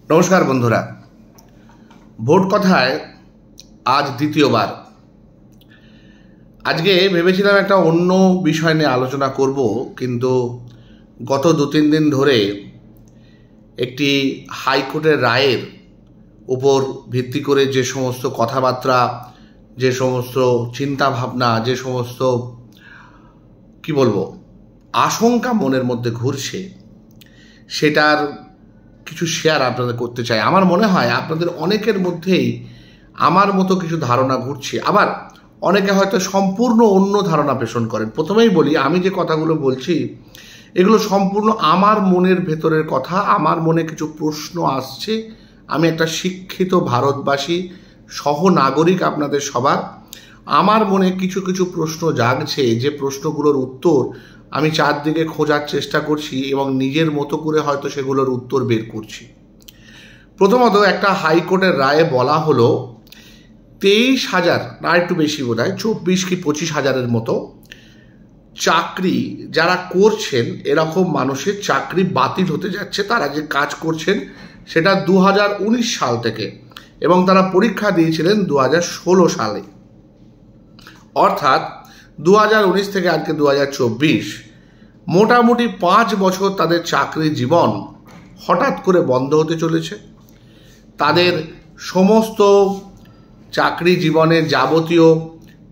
নমস্কার বন্ধুরা, ভোট কথায় আজ দ্বিতীয়বার। আজকে ভেবেছিলাম একটা অন্য বিষয় নিয়ে আলোচনা করব, কিন্তু গত 2-3 দিন ধরে একটি হাইকোর্টের রায়ের উপর ভিত্তি করে যে সমস্ত কথাবার্তা, যে সমস্ত চিন্তাভাবনা, যে সমস্ত আশঙ্কা মনের মধ্যে ঘুরছে, সেটার কিছু শেয়ার আপনাদের করতে চাই। আমার মনে হয় আপনাদের অনেকের মধ্যেই আমার মতো কিছু ধারণা ঘুরছে, আবার অনেকে হয়তো সম্পূর্ণ অন্য ধারণা পোষণ করেন। প্রথমেই বলি, আমি যে কথাগুলো বলছি এগুলো সম্পূর্ণ আমার মনের ভেতরের কথা। আমার মনে কিছু প্রশ্ন আসছে। আমি একটা শিক্ষিত ভারতবাসী, সহনাগরিক আপনাদের সবার। আমার মনে কিছু কিছু প্রশ্ন জাগছে, যে প্রশ্নগুলোর উত্তর আমি চারদিকে খোঁজার চেষ্টা করছি এবং নিজের মতো করে হয়তো সেগুলোর উত্তর বের করছি। প্রথমত, একটা হাইকোর্টের রায়ে বলা হলো 23,000, না একটু বেশি বোধ হয়, 24 কি 25,000-এর মতো চাকরি যারা করছেন, এরকম মানুষের চাকরি বাতিল হতে যাচ্ছে। তারা যে কাজ করছেন সেটা 2019 সাল থেকে, এবং তারা পরীক্ষা দিয়েছিলেন 2016 সালে। অর্থাৎ 2019 থেকে আজকে 2024, মোটামুটি 5 বছর তাদের চাকরি জীবন হঠাৎ করে বন্ধ হতে চলেছে। তাদের সমস্ত চাকরি জীবনের যাবতীয়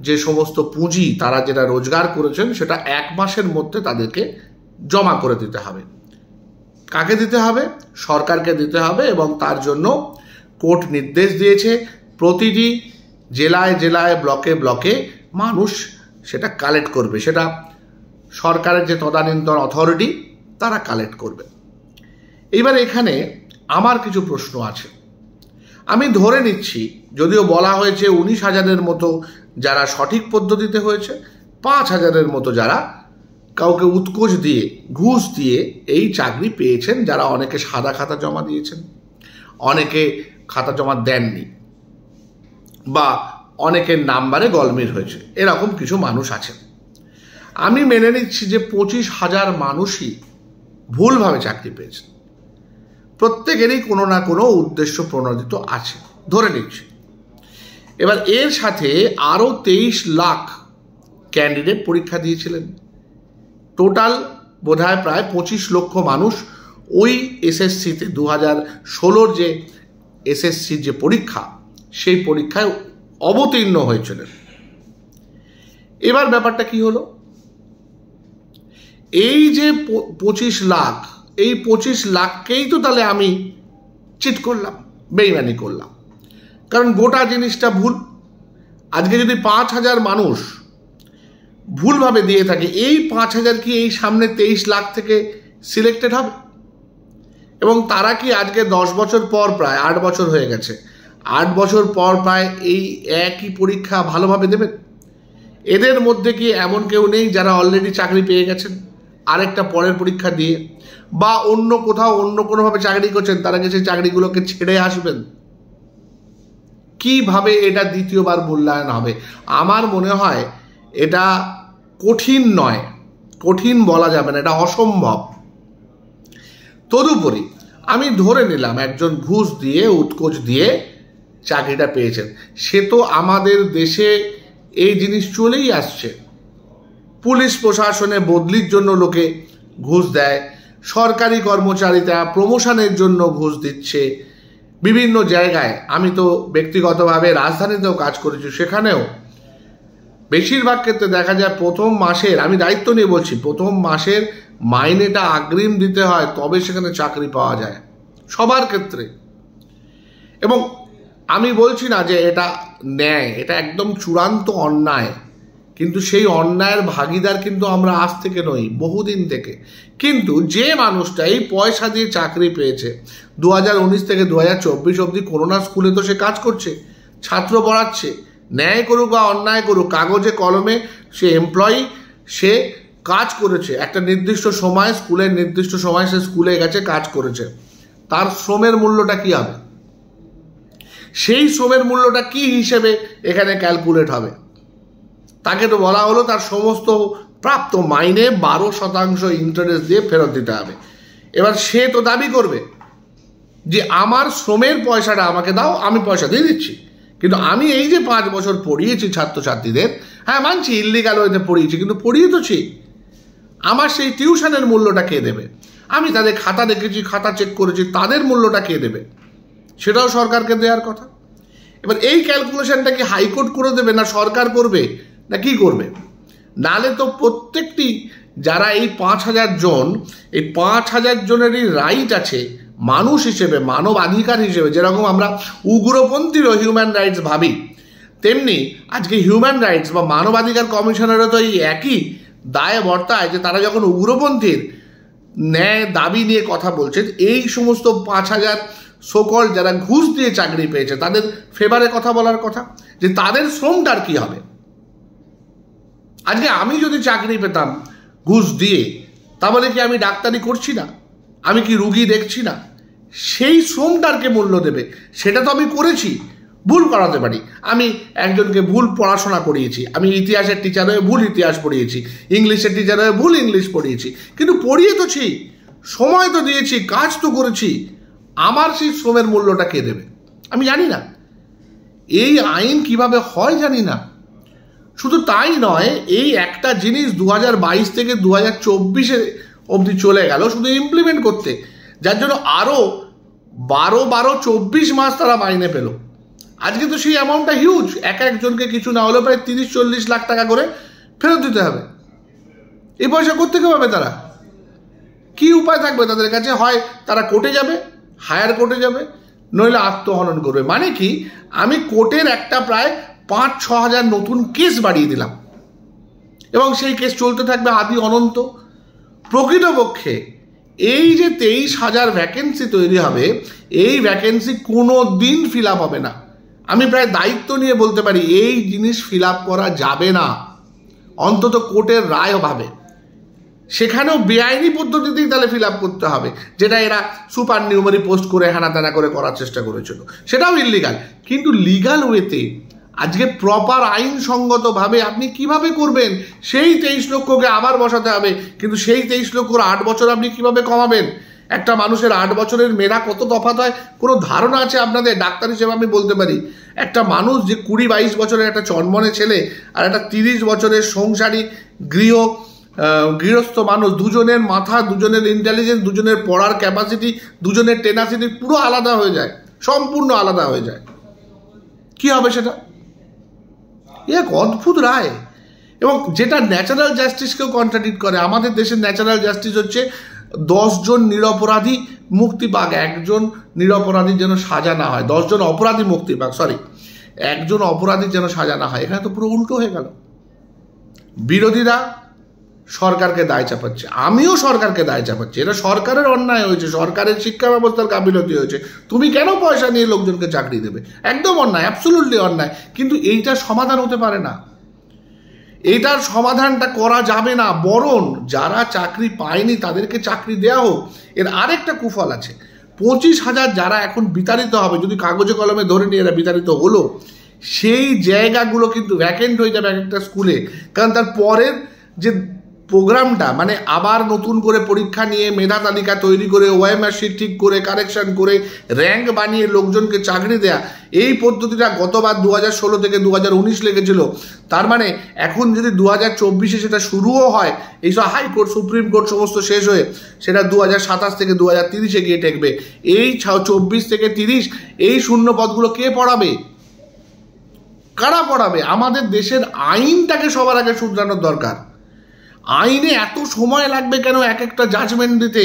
যে সমস্ত পুঁজি তারা যেটা রোজগার করেছেন, সেটা 1 মাসের মধ্যে তাদেরকে জমা করে দিতে হবে। কাকে দিতে হবে? সরকারকে দিতে হবে, এবং তার জন্য কোর্ট নির্দেশ দিয়েছে প্রতিটি জেলায় জেলায়, ব্লকে ব্লকে মানুষ সেটা কালেক্ট করবে। সেটা সরকারের যে তদানীন্তন অথরিটি, তারা কালেক্ট করবে। এইবার এখানে আমার কিছু প্রশ্ন আছে। আমি ধরে নিচ্ছি, যদিও বলা হয়েছে 19,000-এর মতো যারা সঠিক পদ্ধতিতে হয়েছে, 5,000-এর মতো যারা কাউকে উৎকোচ দিয়ে, ঘুষ দিয়ে এই চাকরি পেয়েছেন, যারা অনেকে সাদা খাতা জমা দিয়েছেন, অনেকে খাতা জমা দেননি, বা অনেকের নাম্বারে গলমিল হয়েছে, এরকম কিছু মানুষ আছেন। আমি মেনে নিচ্ছি যে 25,000 মানুষই ভুলভাবে চাকরি পেয়েছেন। প্রত্যেকেরই কোনো না কোনো উদ্দেশ্য প্রণোদিত আছে, ধরে নিচ্ছি। এবার এর সাথে আরও 23 লাখ ক্যান্ডিডেট পরীক্ষা দিয়েছিলেন। টোটাল বোধহয় প্রায় 25 লক্ষ মানুষ ওই এসএসসিতে 2016-র যে এসএসসির যে পরীক্ষা, সেই পরীক্ষায় অবতীর্ণ হয়েছিলেন। এবার ব্যাপারটা কি হলো? এই যে 25 লাখ, এই 25 লাখকেই তো তাহলে আমি চিট করলাম, বেইমানি করলাম, কারণ গোটা জিনিসটা ভুল। আজকে যদি 5,000 মানুষ ভুলভাবে দিয়ে থাকে, এই 5,000 কি এই সামনে 23 লাখ থেকে সিলেক্টেড হবে? এবং তারা কি আজকে 10 বছর পর, প্রায় 8 বছর হয়ে গেছে, 8 বছর পর প্রায় এই একই পরীক্ষা ভালোভাবে দেবেন? এদের মধ্যে কি এমন কেউ নেই যারা অলরেডি চাকরি পেয়ে গেছেন আরেকটা পরের পরীক্ষা দিয়ে, বা অন্য কোথাও অন্য কোনোভাবে চাকরি করছেন, তারা কি সেই চাকরিগুলোকে ছেড়ে আসবেন? কিভাবে এটা দ্বিতীয়বার মূল্যায়ন হবে? আমার মনে হয় এটা কঠিন নয়, কঠিন বলা যাবে না, এটা অসম্ভব। তদুপরি আমি ধরে নিলাম একজন ঘুষ দিয়ে, উৎকোচ দিয়ে চাকরিটা পেয়েছেন। সে তো আমাদের দেশে এই জিনিস চলেই আসছে। পুলিশ প্রশাসনে বদলির জন্য লোকে ঘুষ দেয়, সরকারি কর্মচারীরা প্রমোশনের জন্য ঘুষ দিচ্ছে বিভিন্ন জায়গায়। আমি তো ব্যক্তিগতভাবে রাজধানীতেও কাজ করেছি, সেখানেও বেশিরভাগ ক্ষেত্রে দেখা যায় প্রথম মাসের, আমি দায়িত্ব নিয়ে বলছি, প্রথম মাসের মাইনেটা অগ্রিম দিতে হয়, তবে সেখানে চাকরি পাওয়া যায় সবার ক্ষেত্রে। এবং আমি বলছি না যে এটা ন্যায়, এটা একদম চূড়ান্ত অন্যায়, কিন্তু সেই অন্যায়ের ভাগিদার কিন্তু আমরা আজ থেকে নই, বহুদিন থেকে। কিন্তু যে মানুষটা এই পয়সা দিয়ে চাকরি পেয়েছে, 2019 থেকে 2024 অবধি কোনো না স্কুলে তো সে কাজ করছে, ছাত্র পড়াচ্ছে, ন্যায় করুক বা অন্যায় করুক, কাগজে কলমে সে এমপ্লয়ি, সে কাজ করেছে একটা নির্দিষ্ট সময়, স্কুলের নির্দিষ্ট সময় সে স্কুলে গেছে, কাজ করেছে। তার শ্রমের মূল্যটা কি হবে? সেই শ্রমের মূল্যটা কি হিসেবে এখানে ক্যালকুলেট হবে? তাকে তো বলা হলো তার সমস্ত প্রাপ্ত মাইনে 12% ইন্টারেস্ট দিয়ে ফেরত দিতে হবে। এবার সে তো দাবি করবে যে আমার শ্রমের পয়সাটা আমাকে দাও, আমি পয়সা দিয়ে দিচ্ছি, কিন্তু আমি এই যে 5 বছর পড়িয়েছি ছাত্রছাত্রীদের, হ্যাঁ মানছি ইল্লিগাল ওয়েতে পড়িয়েছি, কিন্তু পড়িয়েছি, আমার সেই টিউশনের মূল্যটা কে দেবে? আমি তাদের খাতা দেখেছি, খাতা চেক করেছি, তাদের মূল্যটা কে দেবে? সেটাও সরকারকে দেওয়ার কথা। এবার এই ক্যালকুলেশনটা কি হাইকোর্ট করে দেবে, না সরকার করবে, না কি করবে? নালে তো প্রত্যেকটি যারা এই 5,000 জন, এই 5,000 জনেরই রাইট আছে মানুষ হিসেবে, মানবাধিকার হিসেবে। যেরকম আমরা উগ্রপন্থীরও হিউম্যান রাইটস ভাবি, তেমনি আজকে হিউম্যান রাইটস বা মানবাধিকার কমিশনেরও তো এই একই দায়ে বর্তায় যে তারা যখন উগ্রপন্থীর ন্যায় দাবি নিয়ে কথা বলছেন, এই সমস্ত 5,000 সকল যারা ঘুষ দিয়ে চাকরি পেয়েছে তাদের ফেভারে কথা বলার কথা, যে তাদের শ্রমটার কি হবে। আজকে আমি যদি চাকরি পেতাম ঘুষ দিয়ে, তাহলে কি আমি ডাক্তারি করছি না, আমি কি রুগী দেখছি না? সেই শ্রমটারকে মূল্য দেবে, সেটা তো আমি করেছি। ভুল করাতে পারি, আমি একজনকে ভুল পড়াশোনা করিয়েছি, আমি ইতিহাসের টিচার হয়ে ভুল ইতিহাস পড়িয়েছি, ইংলিশের টিচার হয়ে ভুল ইংলিশ পড়িয়েছি, কিন্তু পড়িয়ে তোছি, সময় তো দিয়েছি, কাজ তো করেছি, আমার সেই শ্রমের মূল্যটা কে দেবে? আমি জানি না। এই আইন কিভাবে হয় জানি না। শুধু তাই নয়, এই একটা জিনিস 2022 থেকে 2024 অবধি চলে গেল শুধু ইমপ্লিমেন্ট করতে, যার জন্য আরও 12-24 মাস তারা মাইনে পেল। আজকে তো সেই অ্যামাউন্টটা হিউজ, একজনকে কিছু না হলেও প্রায় 30-40 লাখ টাকা করে ফেরত দিতে হবে। এই পয়সা কোত্থেকে পাবে তারা? কি উপায় থাকবে তাদের কাছে? হয় তারা কোর্টে যাবে, হায়ার কোর্টে যাবে, নইলে আত্মহনন করবে। মানে কি, আমি কোর্টের একটা প্রায় 5-6 হাজার নতুন কেস বাড়িয়ে দিলাম এবং সেই কেস চলতে থাকবে আদি অনন্ত। প্রকৃতপক্ষে এই যে 23,000 ভ্যাকেন্সি তৈরি হবে, এই ভ্যাকেন্সি কোনো দিন ফিল আপ হবে না। আমি প্রায় দায়িত্ব নিয়ে বলতে পারি এই জিনিস ফিল আপ করা যাবে না, অন্তত কোর্টের রায় ভাবে। সেখানেও বেআইনি পদ্ধতিতেই তাহলে ফিল আপ করতে হবে, যেটা এরা সুপার নিউমারি পোস্ট করে হানা টানা করে করার চেষ্টা করেছিল, সেটাও ইল্লিগাল। কিন্তু লিগাল ওয়েতে আজকে প্রপার আইনসঙ্গতভাবে আপনি কিভাবে করবেন? সেই 23 লক্ষকে আবার বসাতে হবে, কিন্তু সেই 23 লক্ষর 8 বছর আপনি কিভাবে কমাবেন? একটা মানুষের 8 বছরের মেধা কত তফাৎ হয় কোনো ধারণা আছে আপনাদের? ডাক্তার হিসেবে আমি বলতে পারি, একটা মানুষ যে 20-22 বছরের একটা চনমনে ছেলে আর একটা 30 বছরের সংসারী গৃহস্থ মানুষ, দুজনের মাথা, দুজনের ইন্টেলিজেন্স, দুজনের পড়ার ক্যাপাসিটি, দুজনের টেনাসিটি পুরো আলাদা হয়ে যায়, সম্পূর্ণ আলাদা হয়ে যায়। কি হবে সেটা? এক অদ্ভুত রায়, এবং যেটা ন্যাচারাল জাস্টিসকেও কন্ট্রাডিক্ট করে। আমাদের দেশের ন্যাচারাল জাস্টিস হচ্ছে 10 জন নিরপরাধী মুক্তি পাক, একজন নিরপরাধীর যেন সাজা না হয়, 10 জন অপরাধী মুক্তি পাক, একজন অপরাধীর যেন সাজা না হয়। এখানে তো পুরো উল্টো হয়ে গেল। বিরোধীরা সরকারকে দায় চাপাচ্ছে, আমিও সরকারকে দায় চাপাচ্ছি। এটা সরকারের অন্যায় হয়েছে, সরকারের শিক্ষা ব্যবস্থার গাফিলতি হয়েছে। তুমি কেন পয়সা নিয়ে লোকজনকে চাকরি দেবে? একদম অন্যায়, অ্যাবসলিউটলি অন্যায়। কিন্তু এইটার সমাধান হতে পারে না, এইটার সমাধানটা করা যাবে না। বরং যারা চাকরি পায়নি তাদেরকে চাকরি দেওয়া হোক। এর আরেকটা কুফল আছে, 25,000 যারা এখন বিতাড়িত হবে, যদি কাগজে কলমে ধরে নিয়ে এরা বিতাড়িত হলো, সেই জায়গাগুলো কিন্তু ভ্যাকেন্ট হয়ে যাবে একটা স্কুলে। কারণ তার পরের যে প্রোগ্রামটা, মানে আবার নতুন করে পরীক্ষা নিয়ে মেধা তালিকা তৈরি করে ওএমআর শিট ঠিক করে কারেকশন করে র্যাঙ্ক বানিয়ে লোকজনকে চাকরি দেয়া, এই পদ্ধতিটা গতবার 2016 থেকে 2019 লেগেছিল। তার মানে এখন যদি 2024 সেটা শুরুও হয়, এইসব হাইকোর্ট সুপ্রিম কোর্ট সমস্ত শেষ হয়ে সেটা 2027 থেকে 2030 গিয়ে ঠেকবে। এই 24 থেকে 30 এই শূন্য পদগুলো কে পড়াবে? কারা পড়াবে? আমাদের দেশের আইনটাকে সবার আগে শুধরানোর দরকার। আইনে এত সময় লাগবে কেন একটা জাজমেন্ট দিতে?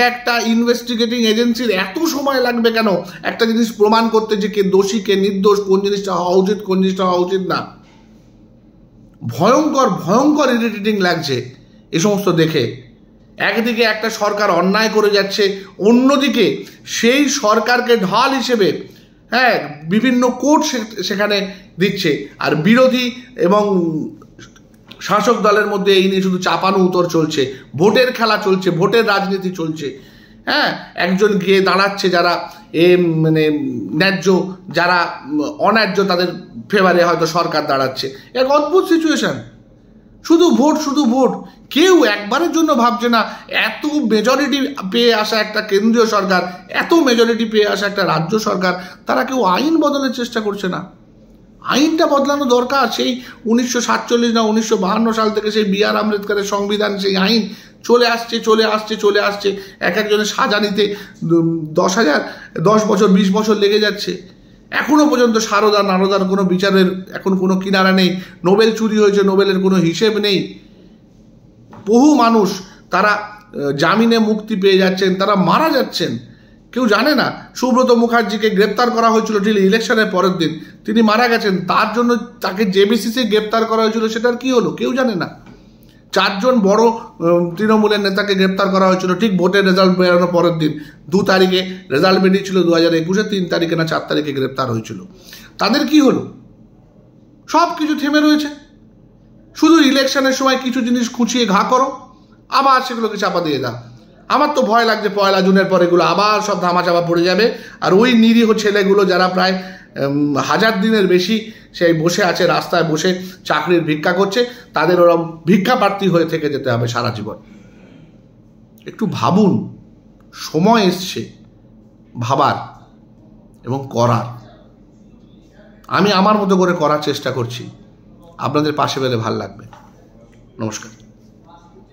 একটা ইনভেস্টিগেটিং এজেন্সির এত সময় লাগবে কেন একটা জিনিস প্রমাণ করতে যে কে দোষী কে নির্দোষ, কোন জিনিসটা হওয়া উচিত কোন জিনিসটা হওয়া উচিত না? ভয়ঙ্কর ভয়ঙ্কর ইরিটেটিং লাগছে এ সমস্ত দেখে। একদিকে একটা সরকার অন্যায় করে যাচ্ছে, অন্যদিকে সেই সরকারকে ঢাল হিসেবে বিভিন্ন কোর্ট সেখানে দিচ্ছে, আর বিরোধী এবং শাসক দলের মধ্যে এই নিয়ে শুধু চাপানো উত্তর চলছে, ভোটের খেলা চলছে, ভোটের রাজনীতি চলছে। একজন গিয়ে দাঁড়াচ্ছে যারা মানে ন্যায্য, যারা অন্যায্য তাদের ফেভারে হয়তো সরকার দাঁড়াচ্ছে। এক অদ্ভুত সিচুয়েশন। শুধু ভোট, শুধু ভোট। কেউ একবারের জন্য ভাবছে না এত মেজরিটি পেয়ে আসা একটা কেন্দ্রীয় সরকার, এত মেজরিটি পেয়ে আসা একটা রাজ্য সরকার, তারা কেউ আইন বদলের চেষ্টা করছে না। আইনটা বদলানো দরকার। সেই 1947 না 1952 সাল থেকে সেই বি আর আম্বেদকরের সংবিধান, সেই আইন চলে আসছে। এক একজনের সাজা নিতে 10 বছর 20 বছর লেগে যাচ্ছে। এখনো পর্যন্ত সারদা নারদার কোনো বিচারের এখন কোনো কিনারা নেই। নোবেল চুরি হয়েছে, নোবেলের কোনো হিসেব নেই। বহু মানুষ তারা জামিনে মুক্তি পেয়ে যাচ্ছেন, তারা মারা যাচ্ছেন, কেউ জানে না। সুব্রত মুখার্জিকে গ্রেপ্তার করা হয়েছিল ঠিক ইলেকশনের পরের দিন, তিনি মারা গেছেন। তার জন্য তাকে যে বেসিসে গ্রেপ্তার করা হয়েছিল সেটার কি হলো কেউ জানে না। 4 জন বড় তৃণমূলের নেতাকে গ্রেপ্তার করা হয়েছিল ঠিক ভোটের রেজাল্ট বেরোনোর পরের দিন। 2 তারিখে রেজাল্ট বেরিয়েছিল 2021, 3 তারিখে না 4 তারিখে গ্রেপ্তার হয়েছিল। তাদের কি হলো? সব কিছু থেমে রয়েছে। শুধু ইলেকশনের সময় কিছু জিনিস খুঁচিয়ে ঘা করো, আবার সেগুলোকে চাপা দিয়ে দাও। আমার তো ভয় লাগছে 1 জুনের পর এগুলো আবার সব ধামাচাপা পড়ে যাবে। আর ওই নিরীহ ছেলেগুলো যারা প্রায় 1000 দিনের বেশি সেই বসে আছে, রাস্তায় বসে চাকরির ভিক্ষা করছে, তাদের ওরকম ভিক্ষা প্রার্থী হয়ে থেকে যেতে হবে সারা জীবন। একটু ভাবুন, সময় এসছে ভাবার এবং করার। আমি আমার মতো করে করার চেষ্টা করছি, আপনাদের পাশে পেলে ভাল লাগবে। নমস্কার।